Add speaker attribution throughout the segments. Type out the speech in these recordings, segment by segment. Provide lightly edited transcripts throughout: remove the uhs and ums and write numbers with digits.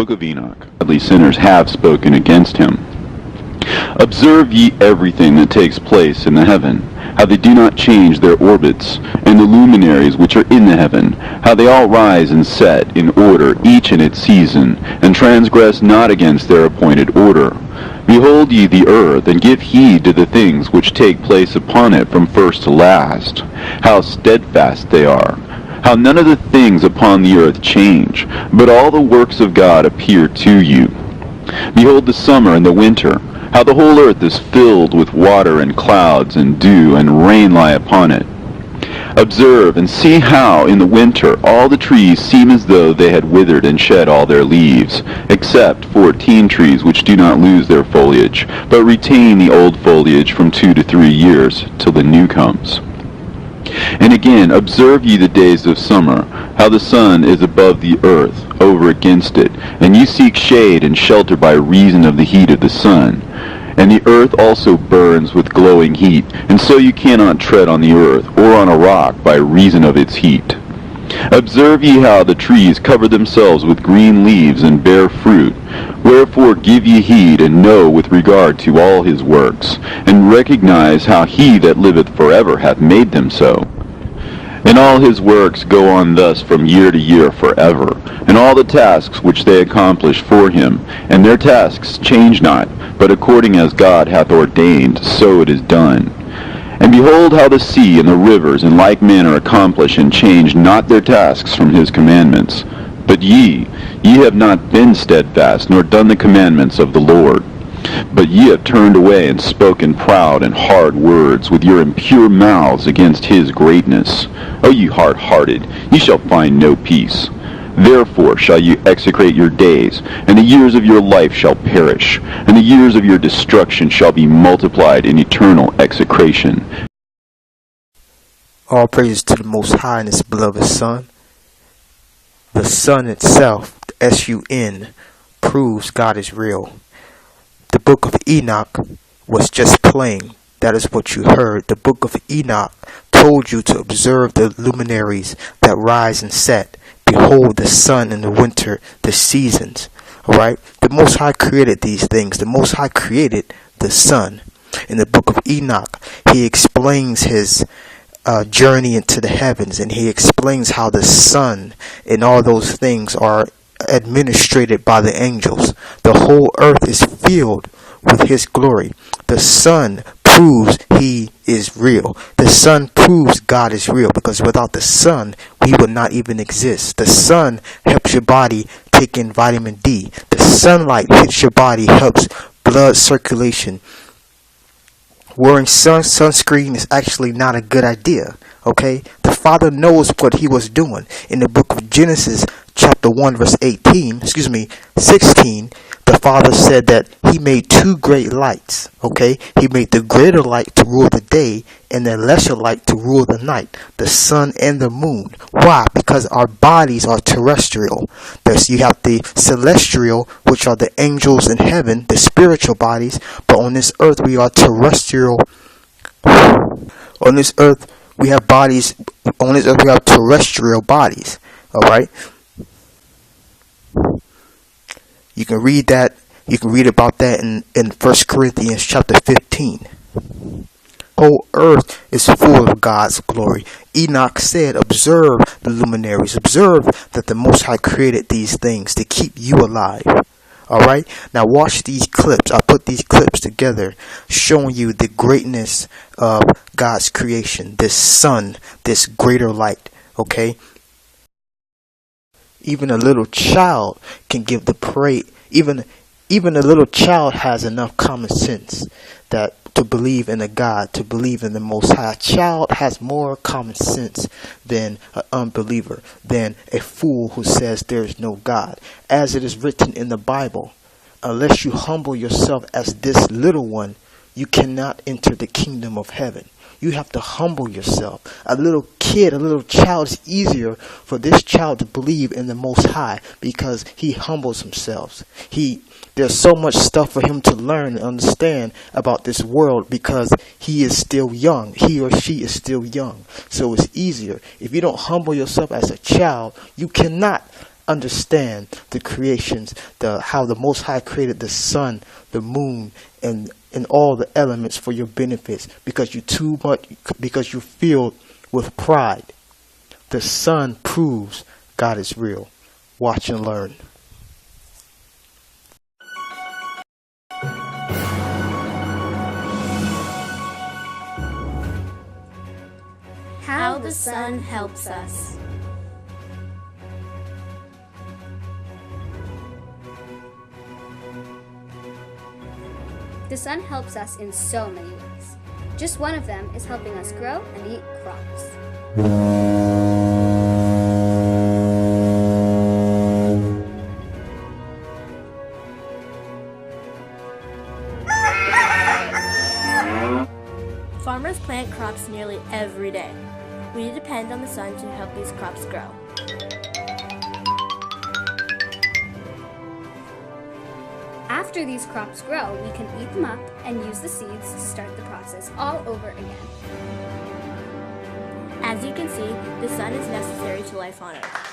Speaker 1: book of Enoch. Godly sinners have spoken against him. Observe ye everything that takes place in the heaven, how they do not change their orbits, and the luminaries which are in the heaven, how they all rise and set in order, each in its season, and transgress not against their appointed order. Behold ye the earth, and give heed to the things which take place upon it from first to last, how steadfast they are, how none of the things upon the earth change, but all the works of God appear to you. Behold the summer and the winter, how the whole earth is filled with water and clouds and dew, and rain lie upon it. Observe and see how in the winter all the trees seem as though they had withered and shed all their leaves, except 14 trees which do not lose their foliage, but retain the old foliage from 2 to 3 years, till the new comes. And again, observe ye the days of summer, how the sun is above the earth, over against it, and ye seek shade and shelter by reason of the heat of the sun. And the earth also burns with glowing heat, and so you cannot tread on the earth, or on a rock, by reason of its heat. Observe ye how the trees cover themselves with green leaves and bear fruit. Wherefore give ye heed, and know with regard to all his works, and recognize how he that liveth forever hath made them so. And all his works go on thus from year to year forever, and all the tasks which they accomplish for him, and their tasks change not, but according as God hath ordained, so it is done. And behold how the sea and the rivers in like manner accomplish and change not their tasks from his commandments. But ye have not been steadfast, nor done the commandments of the Lord. But ye have turned away and spoken proud and hard words with your impure mouths against his greatness. O ye hard-hearted, ye shall find no peace. Therefore shall you execrate your days, and the years of your life shall perish, and the years of your destruction shall be multiplied in eternal execration.
Speaker 2: All praise to the Most High and His beloved Son. The Son itself, the S-U-N, proves God is real. The book of Enoch was just plain. That is what you heard. The book of Enoch told you to observe the luminaries that rise and set. Behold the sun in the winter, the seasons. Alright? The Most High created these things. The Most High created the sun. In the book of Enoch, he explains his journey into the heavens, and he explains how the sun and all those things are administrated by the angels. The whole earth is filled with his glory. The sun proves he is real. The sun proves God is real, because without the sun we would not even exist. The sun helps your body take in vitamin D. The sunlight hits your body, helps blood circulation. Wearing sunscreen is actually not a good idea. Okay, the Father knows what he was doing. In the book of Genesis chapter 1 verse 16, the Father said that he made two great lights. Okay, he made the greater light to rule the day, and the lesser light to rule the night, the sun and the moon. Why? Because our bodies are terrestrial. Thus you have the celestial, which are the angels in heaven, the spiritual bodies, but on this earth we are terrestrial. On this earth we have bodies. On this earth we have terrestrial bodies. Alright, you can read that. You can read about that in 1 Corinthians chapter 15. Whole earth is full of God's glory. Enoch said, observe the luminaries. Observe that the Most High created these things to keep you alive. Alright, now watch these clips. I put these clips together showing you the greatness of God's creation. This sun, this greater light. Okay, even a little child can give the praise. Even a little child has enough common sense that to believe in a God, to believe in the Most High. A child has more common sense than an unbeliever, than a fool who says there is no God. As it is written in the Bible, unless you humble yourself as this little one, you cannot enter the kingdom of heaven. You have to humble yourself. A little kid, a little child, is easier for this child to believe in the Most High because he humbles himself. There's so much stuff for him to learn and understand about this world because he is still young. He or she is still young. So it's easier. If you don't humble yourself as a child, you cannot understand the creations, how the Most High created the sun, the moon, and all the elements for your benefits, because because you're filled with pride. The sun proves God is real. Watch and learn.
Speaker 3: How the sun helps us. The sun helps us in so many ways. Just one of them is helping us grow and eat crops.
Speaker 4: Farmers plant crops nearly every day. We depend on the sun to help these crops grow.
Speaker 3: After these crops grow, we can eat them up and use the seeds to start the process all over again.
Speaker 4: As you can see, the sun is necessary to life on Earth.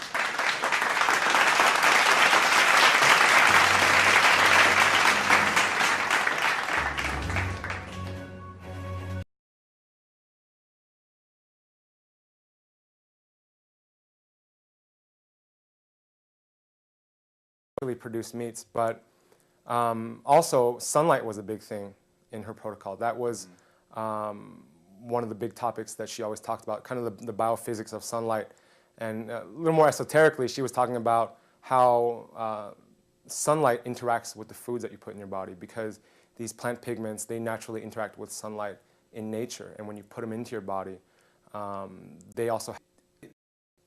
Speaker 5: Produced meats, but also sunlight was a big thing in her protocol. That was one of the big topics that she always talked about, kind of the biophysics of sunlight. And a little more esoterically, she was talking about how sunlight interacts with the foods that you put in your body, because these plant pigments, they naturally interact with sunlight in nature, and when you put them into your body, they also,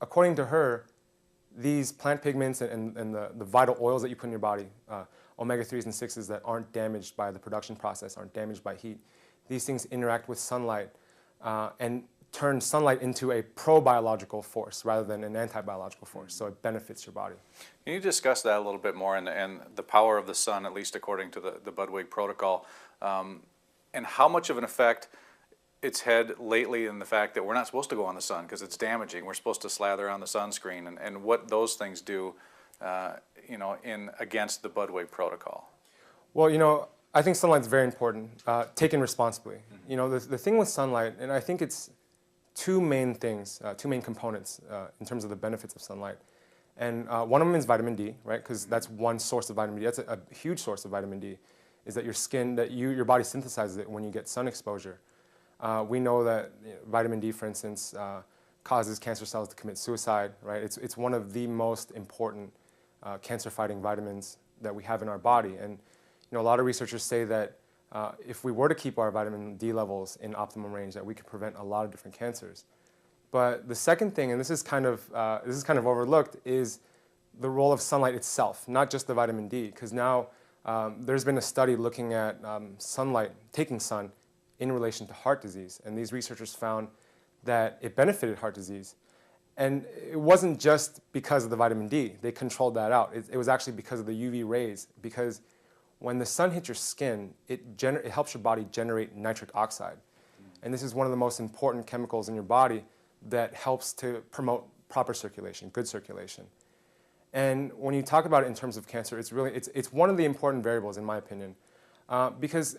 Speaker 5: according to her, these plant pigments and the vital oils that you put in your body, omega-3s and 6s that aren't damaged by the production process, aren't damaged by heat, these things interact with sunlight and turn sunlight into a pro-biological force rather than an anti-biological force, so it benefits your body.
Speaker 6: Can you discuss that a little bit more, and the power of the sun, at least according to the Budwig protocol, and how much of an effect it's had lately in the fact that we're not supposed to go on the sun because it's damaging. We're supposed to slather on the sunscreen, and what those things do, against the Budwig protocol.
Speaker 5: Well, I think sunlight's very important, taken responsibly. The thing with sunlight, and I think it's two main things, two main components in terms of the benefits of sunlight. And one of them is vitamin D, right? Because that's one source of vitamin D. That's a huge source of vitamin D, is that your body synthesizes it when you get sun exposure. We know that vitamin D, for instance, causes cancer cells to commit suicide, right? It's one of the most important cancer-fighting vitamins that we have in our body. And a lot of researchers say that if we were to keep our vitamin D levels in optimum range, that we could prevent a lot of different cancers. But the second thing, and this is kind of overlooked, is the role of sunlight itself, not just the vitamin D, because now there's been a study looking at sunlight, taking sun, in relation to heart disease, and these researchers found that it benefited heart disease. And it wasn't just because of the vitamin D. They controlled that out. It was actually because of the UV rays, because when the sun hits your skin, it helps your body generate nitric oxide. And this is one of the most important chemicals in your body that helps to promote proper circulation, good circulation. And when you talk about it in terms of cancer, it's one of the important variables, in my opinion, because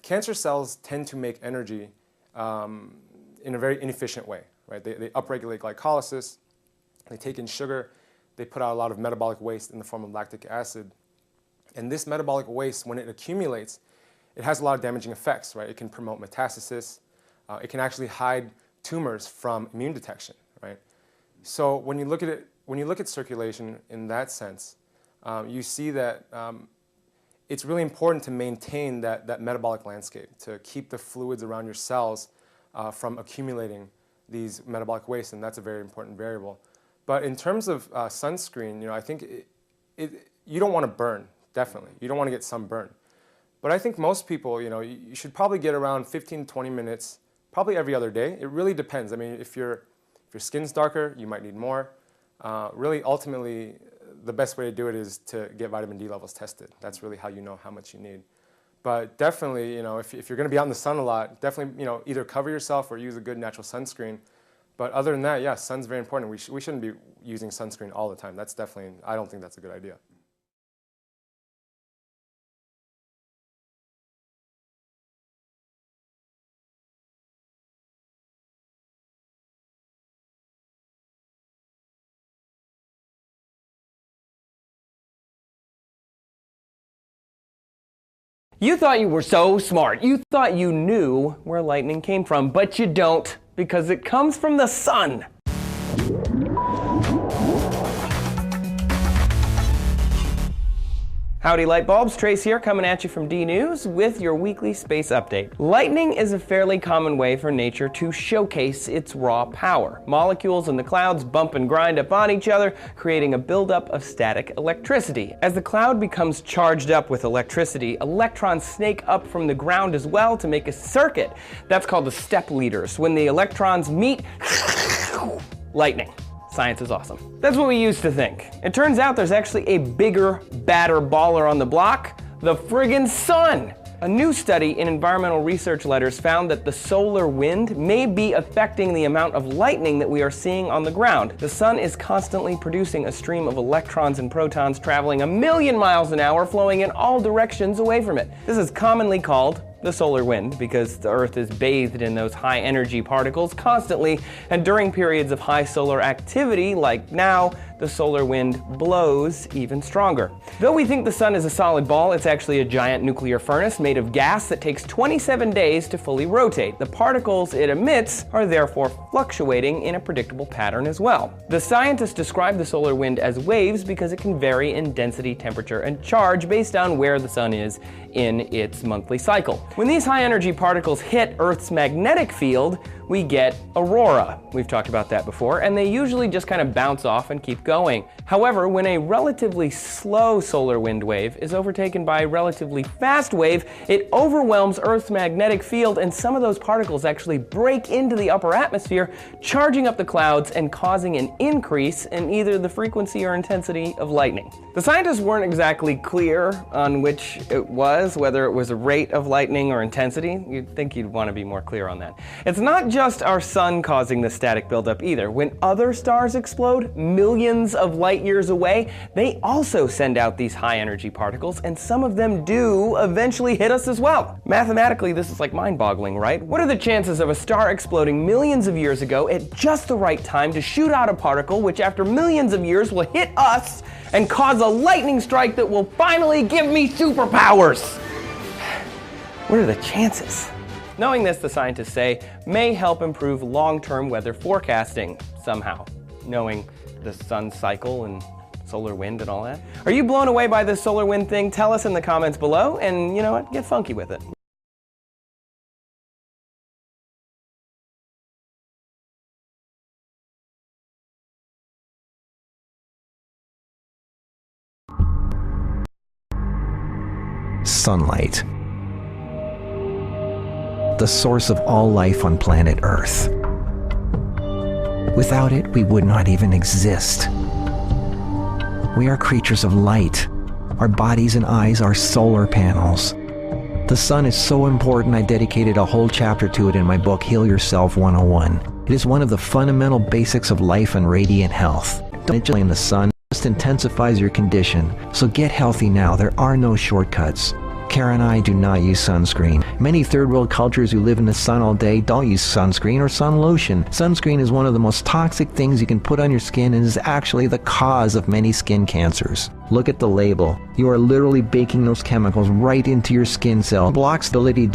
Speaker 5: cancer cells tend to make energy in a very inefficient way, right? They upregulate glycolysis, they take in sugar, they put out a lot of metabolic waste in the form of lactic acid. And this metabolic waste, when it accumulates, it has a lot of damaging effects, right? It can promote metastasis, it can actually hide tumors from immune detection, right? So when you look at circulation in that sense, you see that it's really important to maintain that metabolic landscape, to keep the fluids around your cells from accumulating these metabolic wastes, and that's a very important variable. But in terms of sunscreen, I think you don't want to burn, definitely. You don't want to get sunburn. But I think most people, you should probably get around 15 to 20 minutes, probably every other day. It really depends. I mean, if your skin's darker, you might need more. Really, ultimately, the best way to do it is to get vitamin D levels tested. That's really how you know how much you need. But definitely, if you're going to be out in the sun a lot, definitely, either cover yourself or use a good natural sunscreen. But other than that, yeah, sun's very important. We shouldn't be using sunscreen all the time. That's definitely, I don't think that's a good idea.
Speaker 7: You thought you were so smart. You thought you knew where lightning came from, but you don't, because it comes from the sun. Howdy light bulbs, Trace here coming at you from DNews with your weekly space update. Lightning is a fairly common way for nature to showcase its raw power. Molecules in the clouds bump and grind up on each other, creating a buildup of static electricity. As the cloud becomes charged up with electricity, electrons snake up from the ground as well to make a circuit. That's called the step leaders. When the electrons meet, lightning. Science is awesome. That's what we used to think. It turns out there's actually a bigger, badder baller on the block, the friggin' sun. A new study in Environmental Research Letters found that the solar wind may be affecting the amount of lightning that we are seeing on the ground. The sun is constantly producing a stream of electrons and protons traveling 1,000,000 miles an hour, flowing in all directions away from it. This is commonly called the solar wind because the Earth is bathed in those high energy particles constantly, and during periods of high solar activity like now, the solar wind blows even stronger. Though we think the sun is a solid ball, it's actually a giant nuclear furnace made of gas that takes 27 days to fully rotate. The particles it emits are therefore fluctuating in a predictable pattern as well. The scientists describe the solar wind as waves because it can vary in density, temperature, and charge based on where the sun is in its monthly cycle. When these high energy particles hit Earth's magnetic field, we get aurora. We've talked about that before, and they usually just kind of bounce off and keep going. However, when a relatively slow solar wind wave is overtaken by a relatively fast wave, it overwhelms Earth's magnetic field, and some of those particles actually break into the upper atmosphere, charging up the clouds and causing an increase in either the frequency or intensity of lightning. The scientists weren't exactly clear on which it was, whether it was a rate of lightning or intensity. You'd think you'd want to be more clear on that. It's not just our sun causing the static buildup either. When other stars explode millions of light years away, they also send out these high energy particles, and some of them do eventually hit us as well. Mathematically, this is like mind-boggling, right? What are the chances of a star exploding millions of years ago at just the right time to shoot out a particle which after millions of years will hit us and cause a lightning strike that will finally give me superpowers? What are the chances? Knowing this, the scientists say, may help improve long-term weather forecasting somehow, knowing the sun's cycle and solar wind and all that. Are you blown away by this solar wind thing? Tell us in the comments below, and you know what? Get funky with it.
Speaker 8: Sunlight. The source of all life on planet Earth. Without it, we would not even exist. We are creatures of light. Our bodies and eyes are solar panels. The sun is so important I dedicated a whole chapter to it in my book, Heal Yourself 101. It is one of the fundamental basics of life and radiant health. In the sun just intensifies your condition, so get healthy now. There are no shortcuts. Kara and I do not use sunscreen. Many third world cultures who live in the sun all day don't use sunscreen or sun lotion. Sunscreen is one of the most toxic things you can put on your skin and is actually the cause of many skin cancers. Look at the label. You are literally baking those chemicals right into your skin cell. It blocks the ability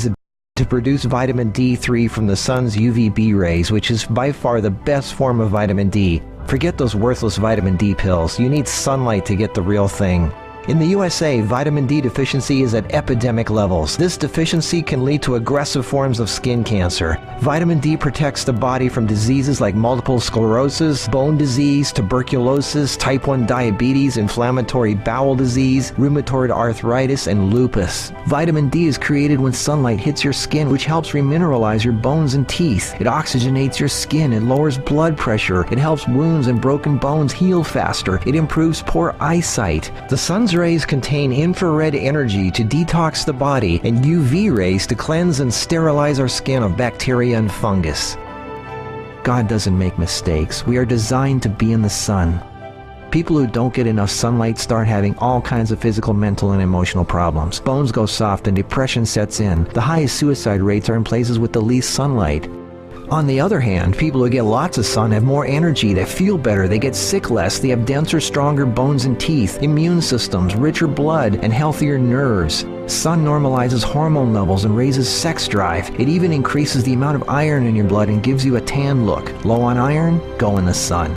Speaker 8: to produce vitamin D3 from the sun's UVB rays, which is by far the best form of vitamin D. Forget those worthless vitamin D pills. You need sunlight to get the real thing. In the USA, vitamin D deficiency is at epidemic levels. This deficiency can lead to aggressive forms of skin cancer. Vitamin D protects the body from diseases like multiple sclerosis, bone disease, tuberculosis, type 1 diabetes, inflammatory bowel disease, rheumatoid arthritis, and lupus. Vitamin D is created when sunlight hits your skin, which helps remineralize your bones and teeth. It oxygenates your skin, it lowers blood pressure, it helps wounds and broken bones heal faster, it improves poor eyesight. The sun's rays contain infrared energy to detox the body and UV rays to cleanse and sterilize our skin of bacteria and fungus. God doesn't make mistakes. We are designed to be in the sun. People who don't get enough sunlight start having all kinds of physical, mental, and emotional problems. Bones go soft and depression sets in. The highest suicide rates are in places with the least sunlight. On the other hand, people who get lots of sun have more energy, they feel better, they get sick less, they have denser, stronger bones and teeth, immune systems, richer blood, and healthier nerves. Sun normalizes hormone levels and raises sex drive. It even increases the amount of iron in your blood and gives you a tan look. Low on iron? Go in the sun.